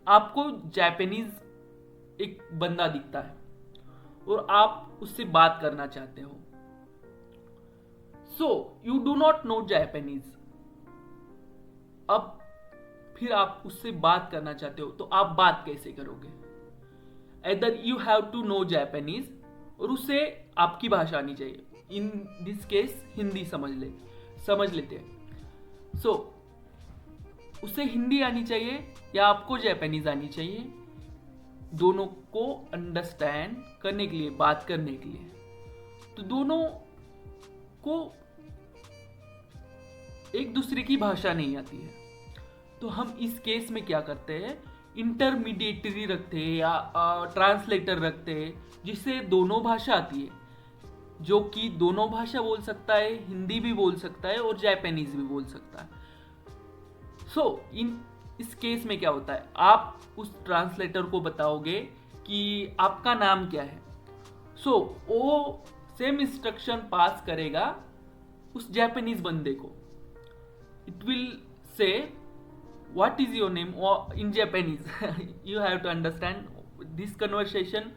आपको जापानीज एक बंदा दिखता है और आप उससे बात करना चाहते हो। So you do not know Japanese. अब फिर आप उससे बात करना चाहते हो तो आप बात कैसे करोगे? Either you have to know Japanese और उसे आपकी भाषा आनी चाहिए। इन दिस केस हिंदी समझ लेते हैं। सो उसे हिंदी आनी चाहिए या आपको जापानीज आनी चाहिए, दोनों को अंडरस्टैंड करने के लिए, बात करने के लिए। तो दोनों को एक दूसरे की भाषा नहीं आती है, तो हम इस केस में क्या करते हैं, इंटरमीडिएटरी रखते हैं या ट्रांसलेटर रखते हैं जिससे दोनों भाषा आती है, जो कि दोनों भाषा बोल सकता है, हिंदी भी बोल सकता है और जापानीज भी बोल सकता है। सो इस केस में क्या होता है, आप उस ट्रांसलेटर को बताओगे कि आपका नाम क्या है। सो वो सेम इंस्ट्रक्शन पास करेगा उस जापानीज बंदे को। It will say what is your name in Japanese. You have to understand this conversation।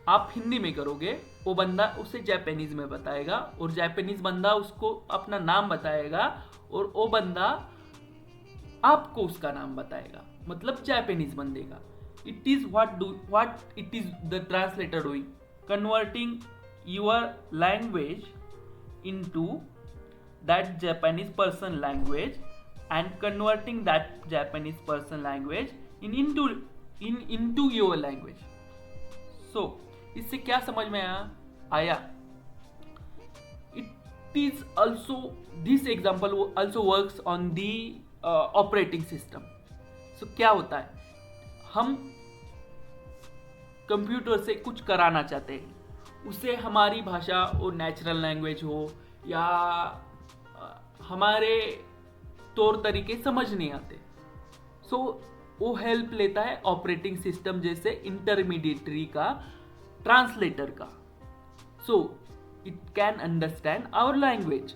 आप हिंदी में करोगे, वो बंदा उसे जापानीज में बताएगा और जापानीज बंदा उसको अपना नाम बताएगा और वो बंदा आपको उसका नाम बताएगा, मतलब जापानीज बंदे का। It is what it is the translator doing, converting your language into that Japanese person language and converting that Japanese person language into your language। So इससे क्या समझ में आया? It is also, this example also works on the operating system। So क्या होता है, हम computer से कुछ कराना चाहते हैं, उसे हमारी भाषा और नेचुरल लैंग्वेज हो या हमारे तौर तरीके समझ नहीं आते। सो वो हेल्प लेता है ऑपरेटिंग सिस्टम जैसे इंटरमीडिएटरी का, ट्रांसलेटर का। So it can understand our language.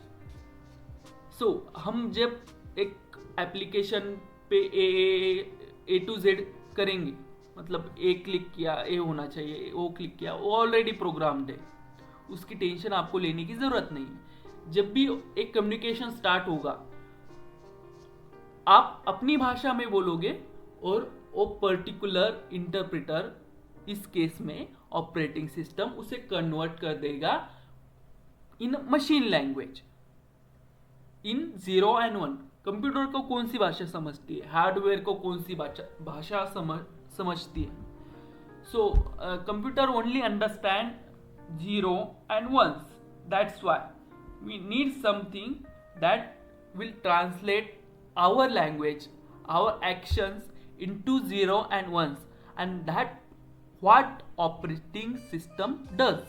So हम जब एक एप्लीकेशन पे ए टू जेड करेंगे, मतलब ए क्लिक किया ए होना चाहिए, ओ क्लिक किया वो ऑलरेडी प्रोग्राम्ड है, उसकी टेंशन आपको लेने की जरूरत नहीं है। जब भी एक कम्युनिकेशन स्टार्ट होगा, आप अपनी भाषा में बोलोगे और वो पर्टिकुलर इंटरप्रेटर, इस केस में ऑपरेटिंग सिस्टम, उसे कन्वर्ट कर देगा in machine language, in 0 and 1। Computer को कौन सी भाषा समझती है, हार्डवेयर को कौन सी भाषा समझती है? So computer only understand 0 and 1s। That's why we need something that will translate our language, our actions into 0 and 1s, and that what operating system does।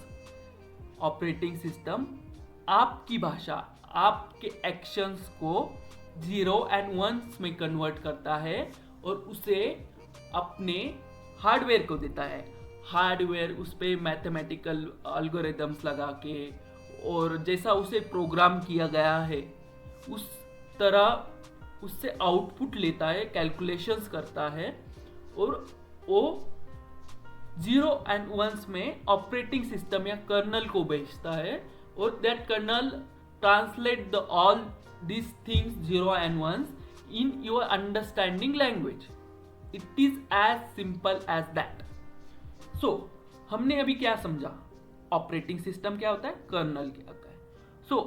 operating system आपकी भाषा, आपके एक्शंस को 0 and 1s में convert करता है और उसे अपने हार्डवेयर को देता है। हार्डवेयर उस पर मैथमेटिकल एल्गोरिथम्स लगा के और जैसा उसे प्रोग्राम किया गया है उस तरह उससे आउटपुट लेता है, कैलकुलेशंस करता है और वो 0 and 1s में ऑपरेटिंग सिस्टम या कर्नल को भेजता है और that kernel translate the all this things 0 and 1s in your understanding language. It is as simple as that. So हमने अभी क्या समझा, ऑपरेटिंग सिस्टम क्या होता है, कर्नल क्या होता है। So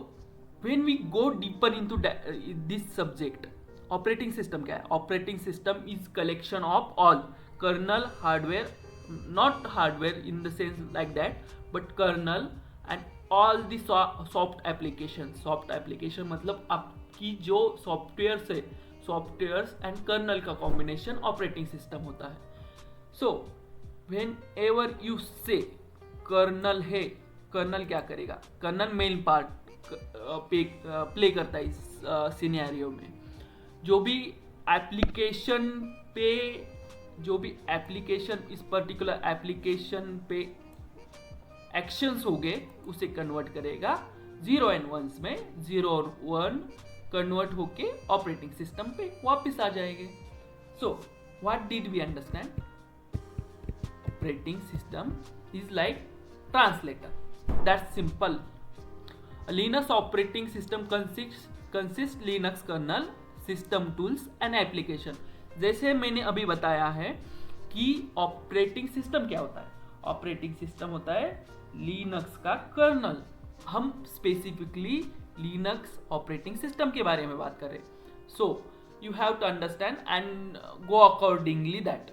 when we go deeper into this subject, operating system क्या है? Operating system is collection of all kernel, hardware, not hardware in the sense like that, but kernel and all the soft application. Soft application मतलब आपकी जो software है, softwares and kernel का combination operating system होता है। So whenever you say kernel है, kernel क्या करेगा? कर्नल मेन पार्ट प्ले करता है इस सिनेरियो में। जो भी एप्लीकेशन पे, जो भी एप्लीकेशन इस पर्टिकुलर एप्लीकेशन पे एक्शंस हो गए उसे कन्वर्ट करेगा 0 and 1s में। 0 और 1 कन्वर्ट होके ऑपरेटिंग सिस्टम पे वापस आ जाएंगे। सो what did we understand? Operating system is like translator. That's simple. A Linux operating system consists Linux kernel, system tools and application. जैसे मैंने अभी बताया है कि ऑपरेटिंग सिस्टम क्या होता है. ऑपरेटिंग सिस्टम होता है लिनक्स का कर्नल. हम स्पेसिफिकली लिनक्स ऑपरेटिंग सिस्टम के बारे में बात कर रहे हैं. So you have to understand and go accordingly that.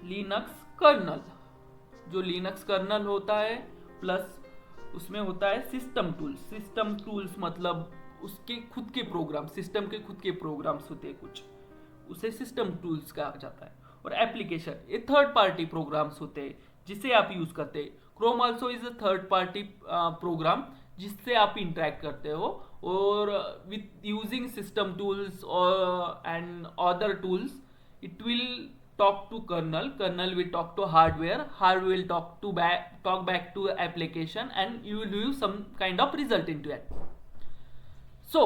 Linux kernel, जो लिनक्स कर्नल होता है प्लस उसमें होता है सिस्टम टूल्स. सिस्टम टूल्स मतलब उसके खुद के प्रोग्राम, सिस्टम के खुद के प्रोग्राम्स होते हैं कुछ, उसे सिस्टम टूल्स कहा जाता है. और एप्लीकेशन, ये थर्ड पार्टी प्रोग्राम्स होते हैं जिसे आप यूज करते हैं. Chrome also is a third party program जिससे आप इंटरेक्ट करते हो. और with using system tools and other tools it will talk to kernel will talk to hardware will talk back to application, and you will use some kind of result into it. So